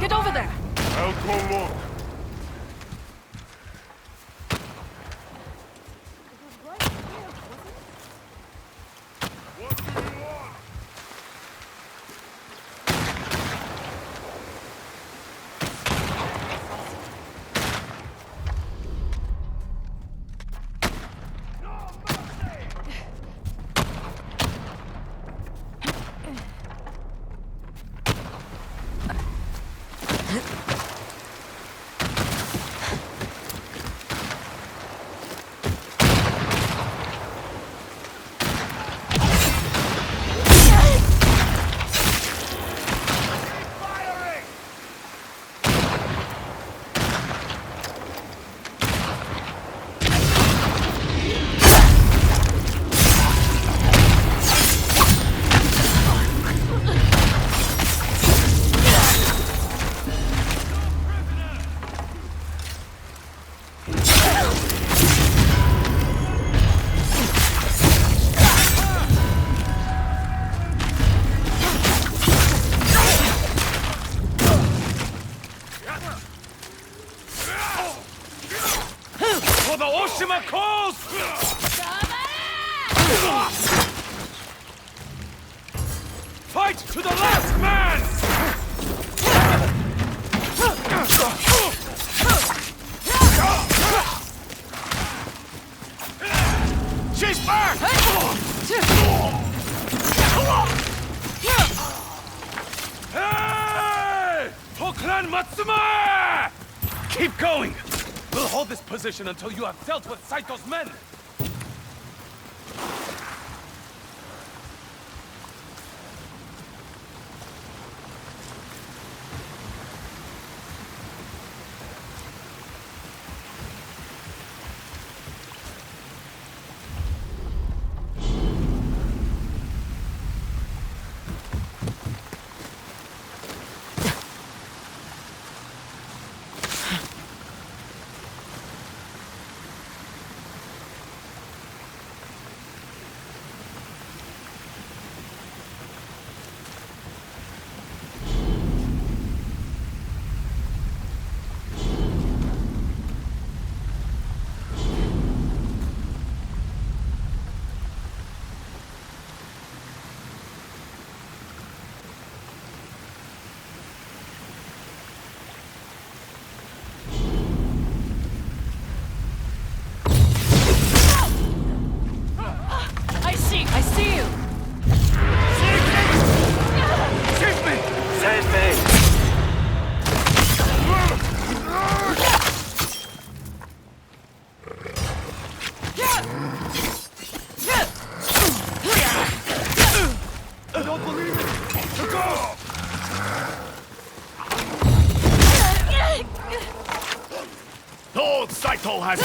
Get over there! I'll go look. What do you want? For the Oshima cause! Fight to the last man! She's back! Hey! For Clan Matsumae! Keep going! We'll hold this position until you have dealt with Saito's men! I see you! Save me! Save me! I don't believe it! Go! The old Saito has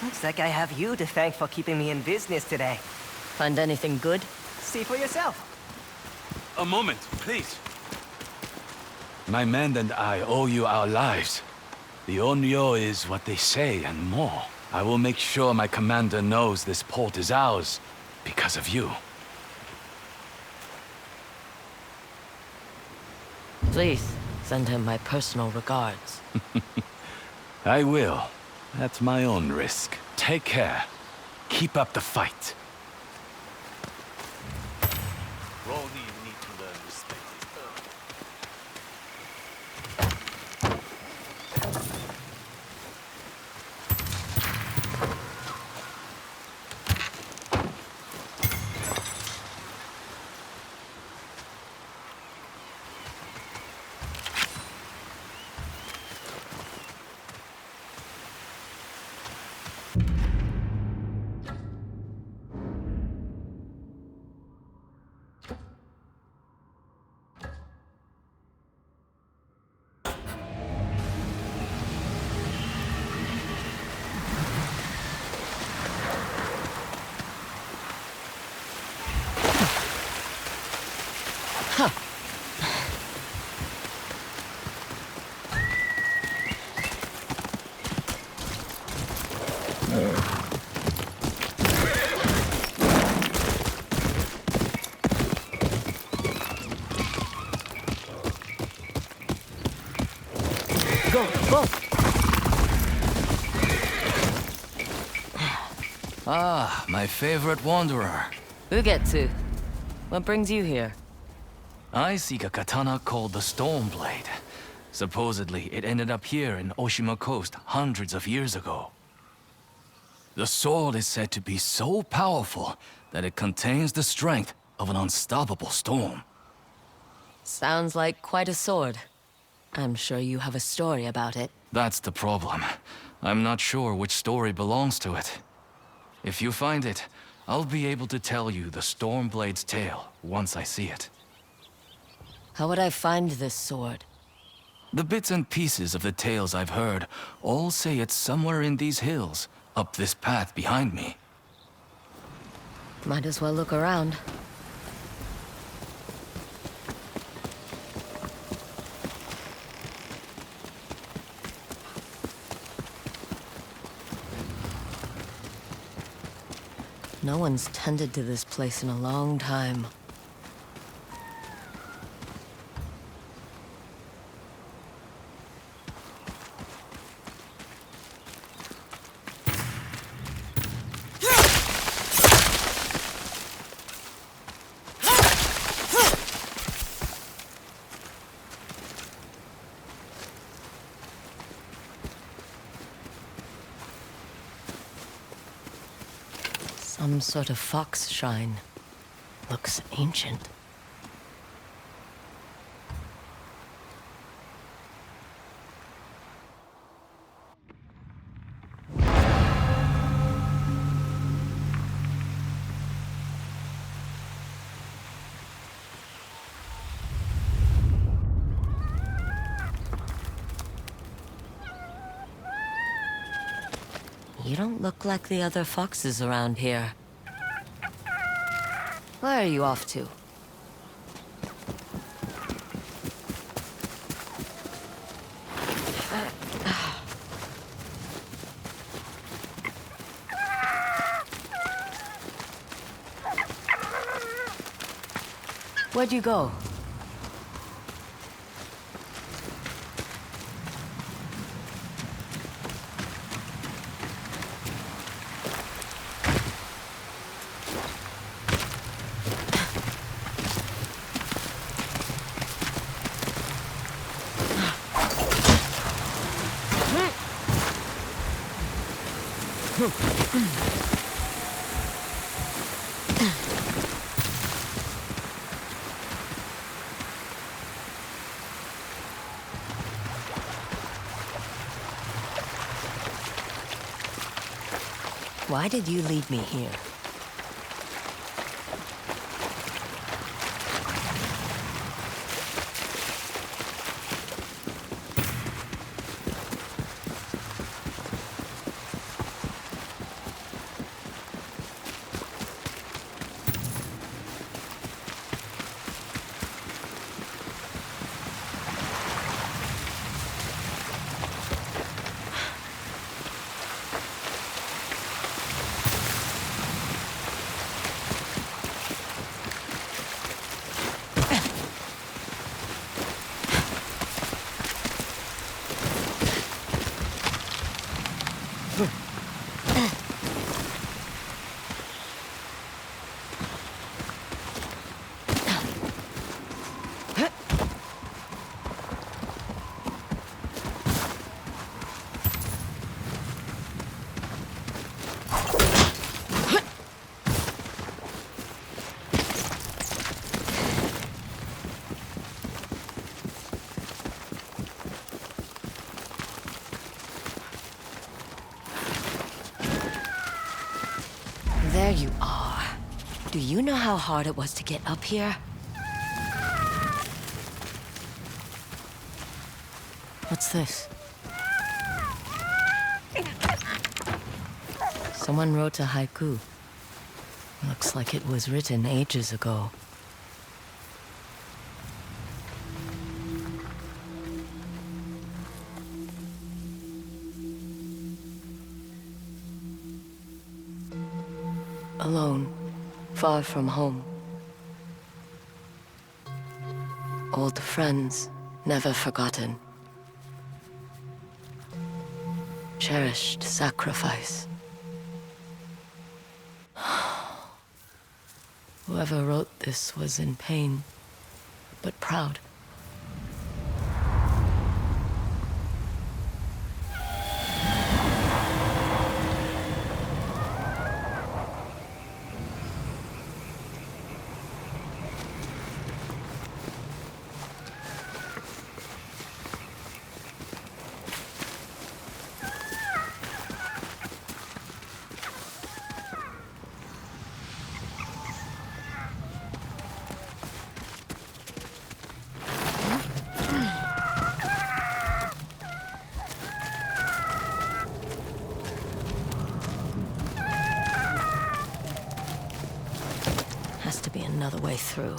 Looks like I have you to thank for keeping me in business today. Find anything good? See for yourself. A moment, please. My men and I owe you our lives. The Onryo is what they say and more. I will make sure my commander knows this port is ours because of you. Please, send him my personal regards. I will. At my own risk. Take care. Keep up the fight. Ronin need to learn respect is earned. Go, go! Ah, my favorite wanderer. Ugetsu, what brings you here? I seek a katana called the Stormblade. Supposedly, it ended up here in Oshima Coast hundreds of years ago. The sword is said to be so powerful that it contains the strength of an unstoppable storm. Sounds like quite a sword. I'm sure you have a story about it. That's the problem. I'm not sure which story belongs to it. If you find it, I'll be able to tell you the Stormblade's tale once I see it. How would I find this sword? The bits and pieces of the tales I've heard all say it's somewhere in these hills, up this path behind me. Might as well look around. No one's tended to this place in a long time. Some sort of fox shrine. Looks ancient. You don't look like the other foxes around here. Where are you off to? Where'd you go? Why did you lead me here? you are. Do you know how hard it was to get up here? What's this? Someone wrote a haiku. Looks like it was written ages ago. Alone, far from home. Old friends, never forgotten. Cherished sacrifice. Whoever wrote this was in pain, but proud. Has to be another way through.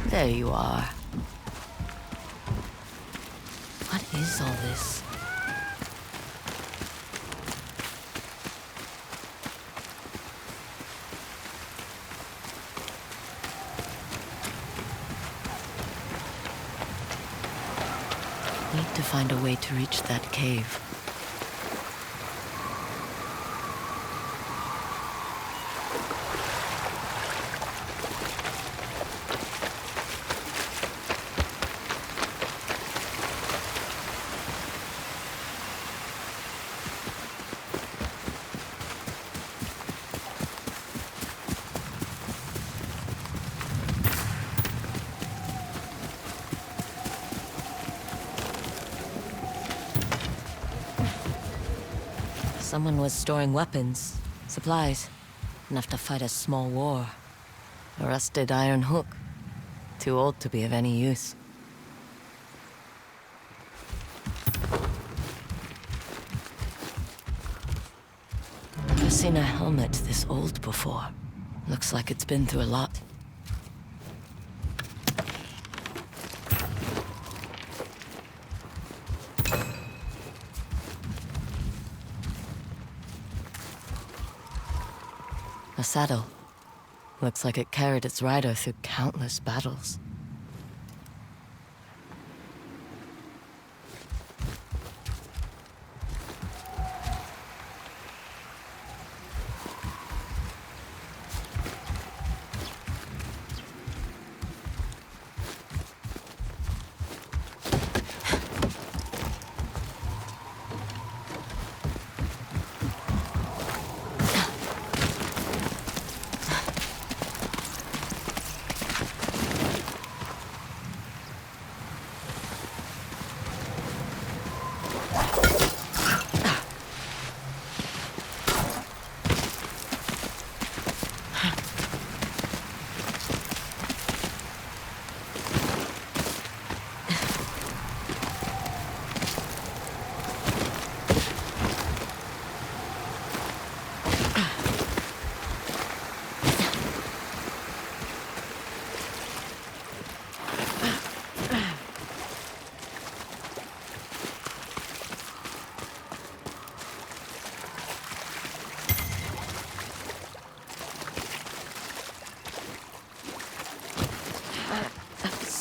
There you are. What is all this? Need to find a way to reach that cave. Someone was storing weapons, supplies, enough to fight a small war. A rusted iron hook, too old to be of any use. Never seen a helmet this old before. Looks like it's been through a lot. A saddle. Looks like it carried its rider through countless battles.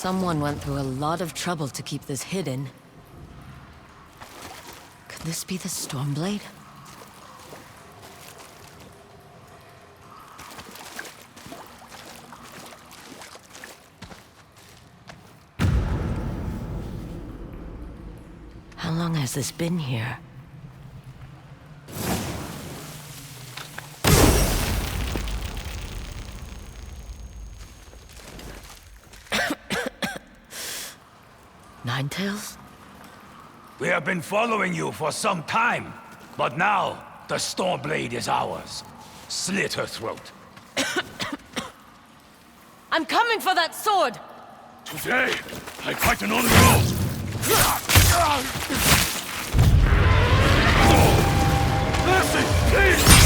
Someone went through a lot of trouble to keep this hidden. Could this be the Stormblade? How long has this been here? Ninetales? We have been following you for some time, but now the Stormblade is ours. Slit her throat. I'm coming for that sword! Today, I fight an only Mercy, please!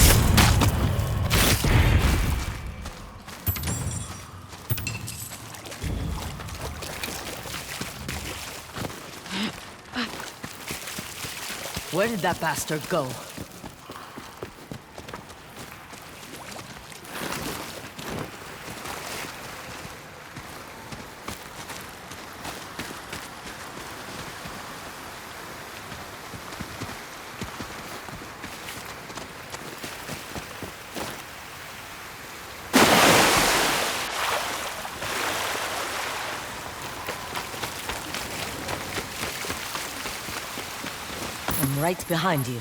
Where did that bastard go? I'm right behind you.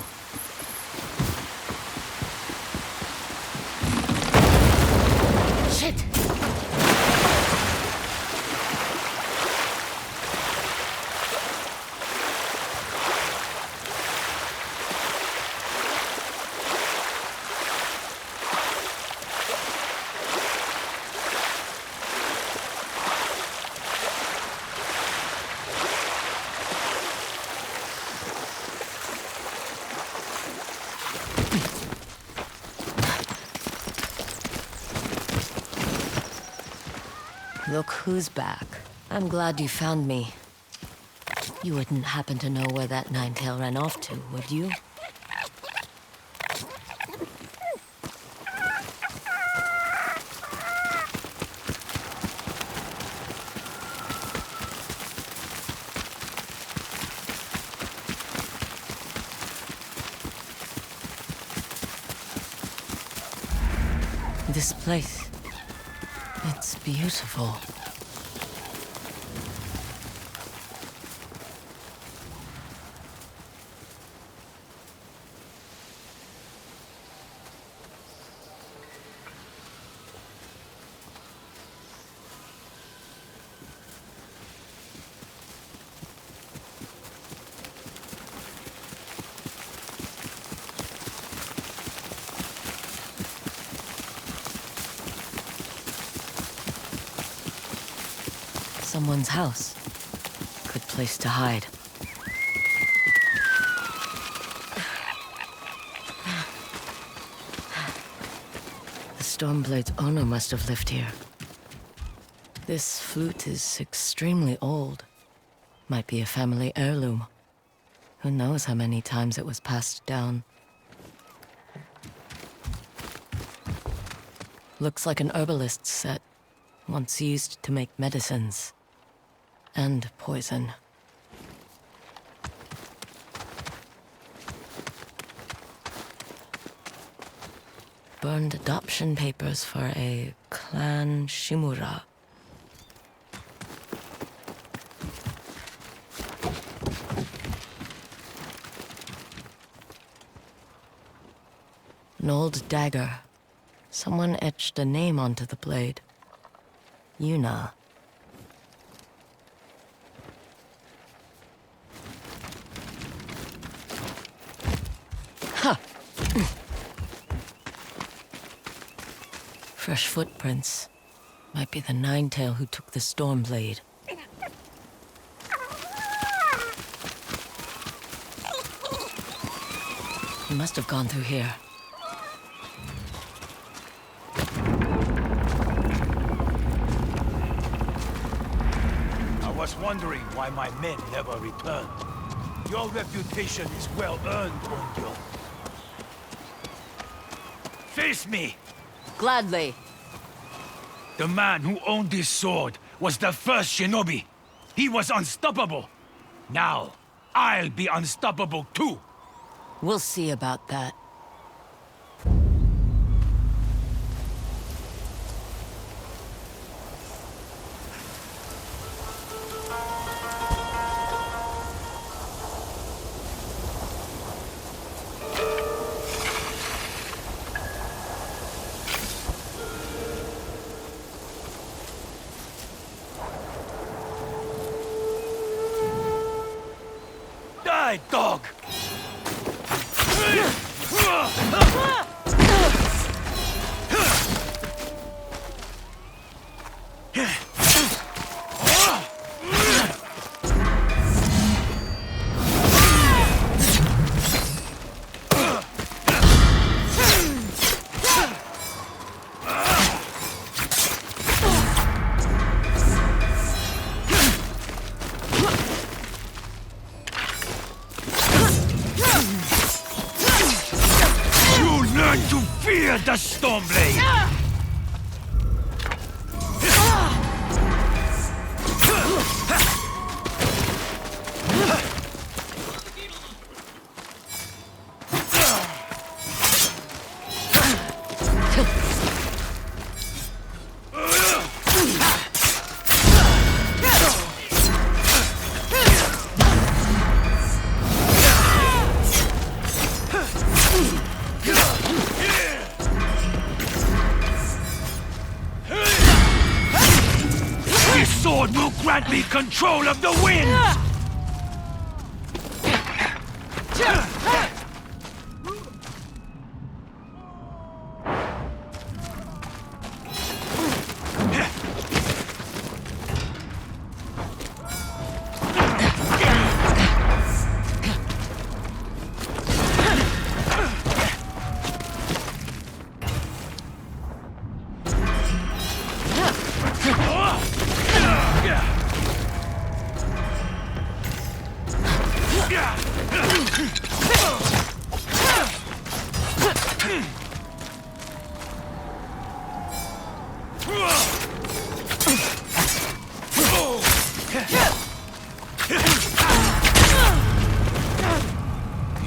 Shit! Look who's back. I'm glad you found me. You wouldn't happen to know where that Ninetail ran off to, would you? This place... it's beautiful. Someone's house. Good place to hide. The Stormblade's owner must have lived here. This flute is extremely old. Might be a family heirloom. Who knows how many times it was passed down. Looks like an herbalist's set, once used to make medicines. And poison. Burned adoption papers for a clan Shimura. An old dagger. Someone etched a name onto the blade. Yuna. Fresh footprints. Might be the Ninetail who took the Stormblade. He must have gone through here. I was wondering why my men never returned. Your reputation is well earned, Onryo. Face me! Gladly. The man who owned this sword was the first shinobi. He was unstoppable. Now, I'll be unstoppable too. We'll see about that. Die, dog! Fear the Stormblade! This sword will grant me control of the winds!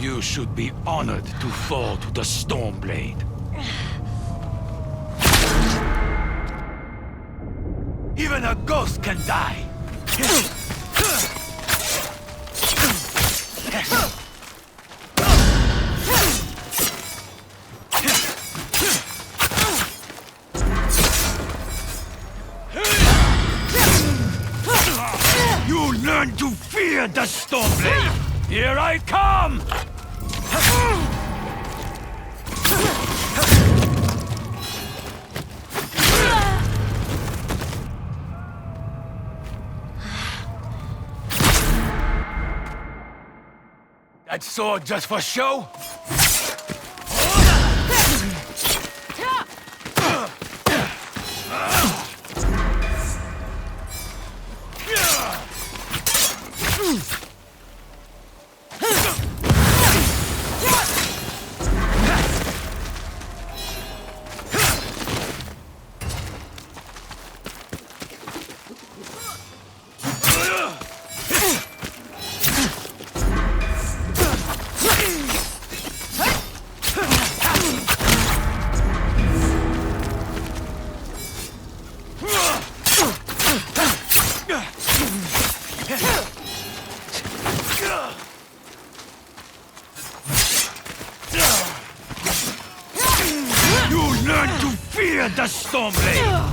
You should be honored to fall to the Stormblade. Even a ghost can die. You learn to fear the Stormblade. Here I come! That sword just for show? You learn to fear the Stormblade!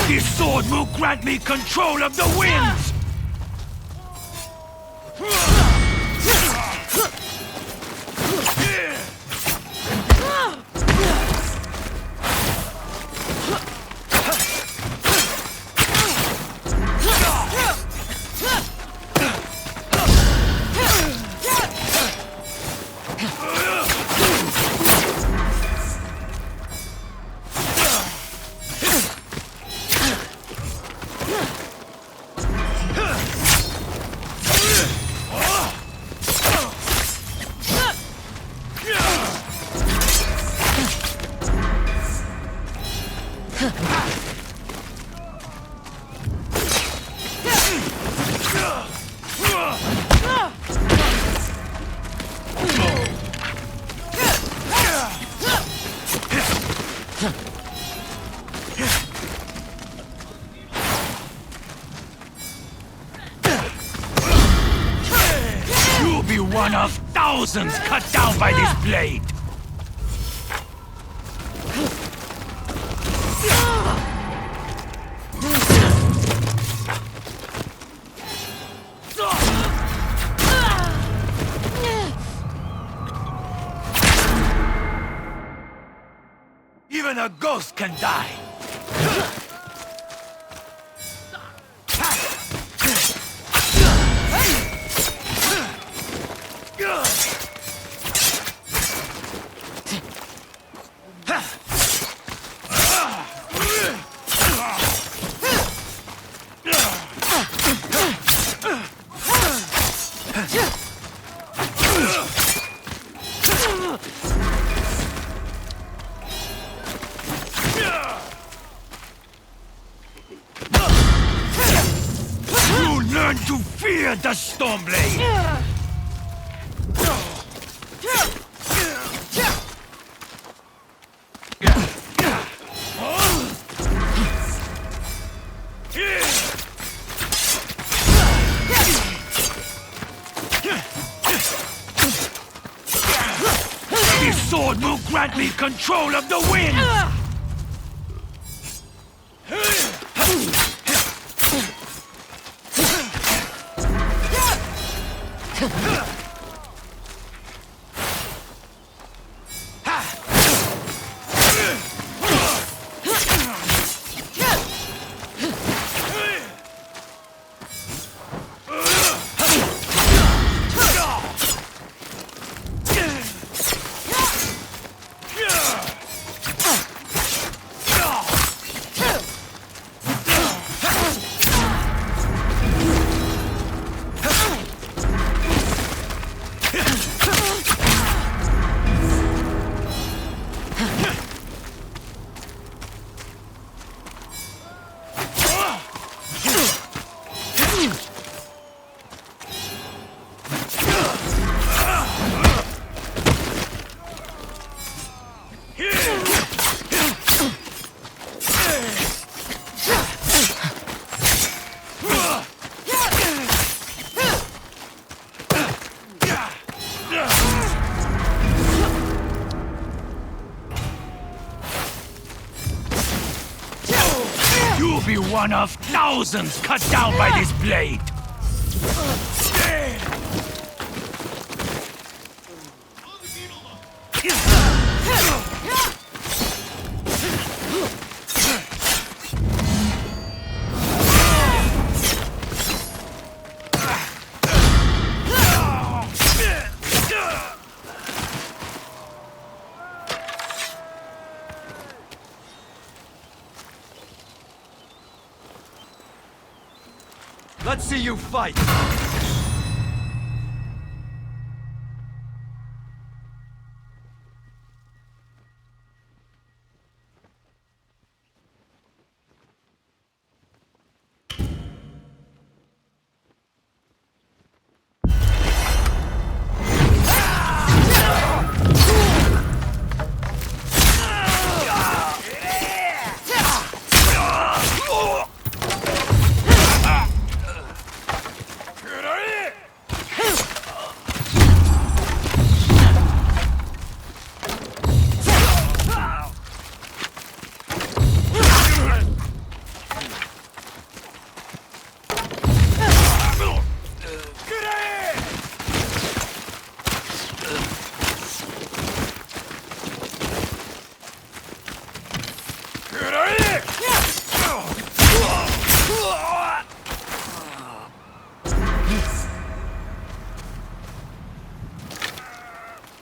This sword will grant me control of the winds! one of thousands cut down by this blade! Even a ghost can die! Learn to fear the Stormblade! This sword will grant me control of the wind! You'll be one of thousands cut down by this blade! Let's see you fight!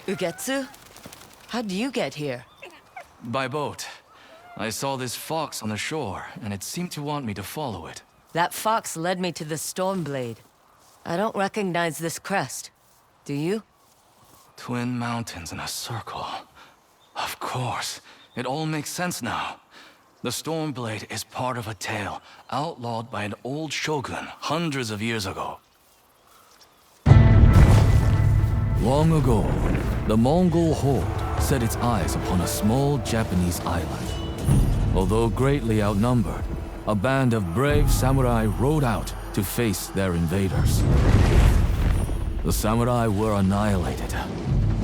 Ugetsu? How'd you get here? By boat. I saw this fox on the shore, and it seemed to want me to follow it. That fox led me to the Stormblade. I don't recognize this crest. Do you? Twin mountains in a circle. Of course. It all makes sense now. The Stormblade is part of a tale outlawed by an old shogun hundreds of years ago. Long ago, the Mongol horde set its eyes upon a small Japanese island. Although greatly outnumbered, a band of brave samurai rode out to face their invaders. the samurai were annihilated.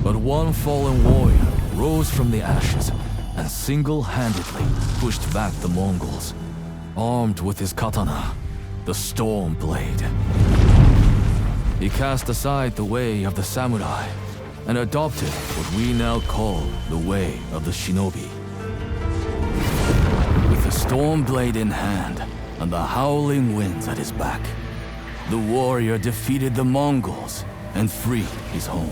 But one fallen warrior rose from the ashes and single-handedly pushed back the Mongols, armed with his katana, the Storm Blade. He cast aside the way of the samurai and adopted what we now call the way of the shinobi. With the Storm Blade in hand and the howling winds at his back, the warrior defeated the Mongols and freed his home.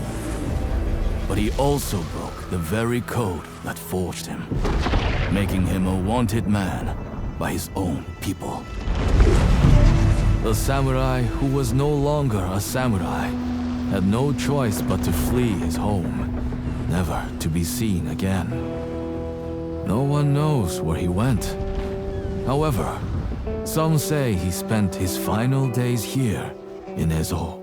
But he also broke the very code that forged him, making him a wanted man by his own people. The samurai who was no longer a samurai had no choice but to flee his home, never to be seen again. No one knows where he went. However, some say he spent his final days here in Ezo.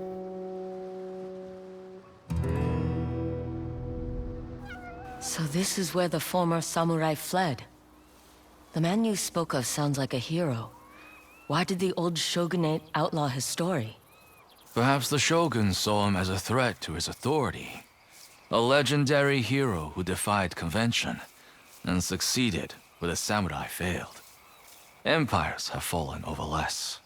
So this is where the former samurai fled. The man you spoke of sounds like a hero. Why did the old shogunate outlaw his story? Perhaps the shogun saw him as a threat to his authority. A legendary hero who defied convention and succeeded where the samurai failed. Empires have fallen over less.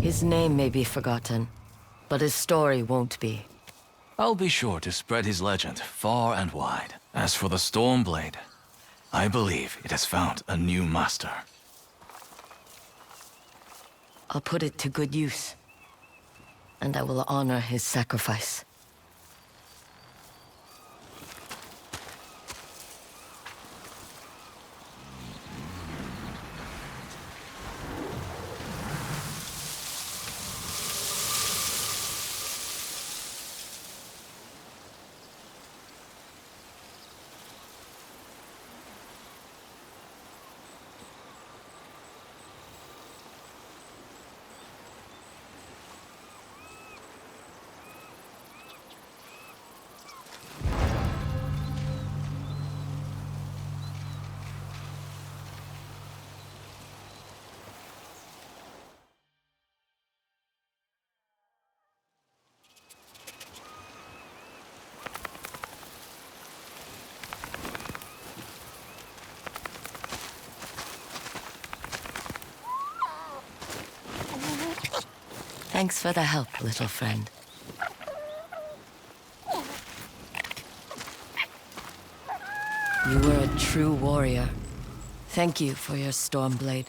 His name may be forgotten, but his story won't be. I'll be sure to spread his legend far and wide. As for the Stormblade, I believe it has found a new master. I'll put it to good use, and I will honor his sacrifice. Thanks for the help, little friend. You were a true warrior. Thank you for your Stormblade.